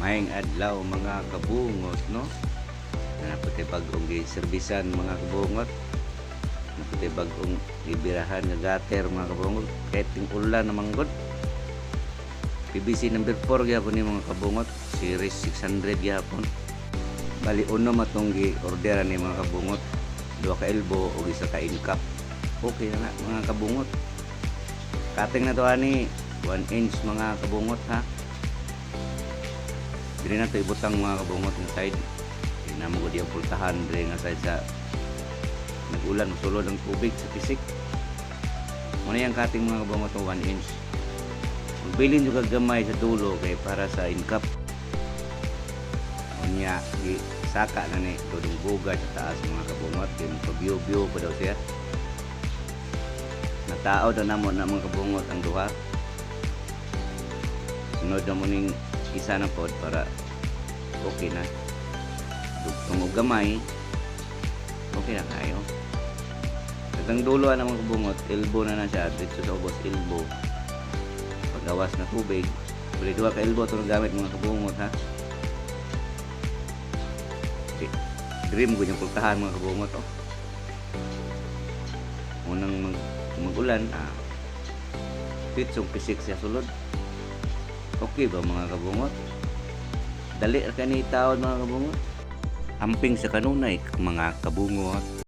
Maayong adlaw mga kabungot, no? Naputi bagong giserbisan mga kabungot. Naputi bagong ibirahan nga gater mga kabungot. Kahit ting ulan namang god. PVC number 4 gyapon ni mga kabungot, series 600 gyapon. Bali uno matong gi-orderan ni mga kabungot. 2 ka elbow o isa ka incap. Okay na mga kabungot. Cutting na to ani 1 inch mga kabungot ha. Dili na to ibutang mga kabungot ng side. Hinamo ko diyang pultahan dili nga side sa nag-ulan sulod ng tubig sa pisik. Muna yung cutting mga kabungot ng 1 inch. Magbilin juga gamay sa dulo kay para sa incap. Unya gi saka na ni tudong buga sa taas mga kabungot kay magpa-view pa daw siya. Natao daw namo na mga kabungot ang duha. Sunod na mo ning isa na pod para okay na. Dugtong og gamay okay na kayo. Katang dulo na mga kabungot, elbow na siya dito sa ubos elbow. Pagawas na tubig, bali 2 ka elbow to gamit mga kabungot ha. Dream ko yung pultahan mga kabungot oh. Unang mag-ulan pitsong pisik siya sulod. Okay ba mga kabungot? Dali ra kani taon mga kabungot. Amping sa kanunay mga kabungot.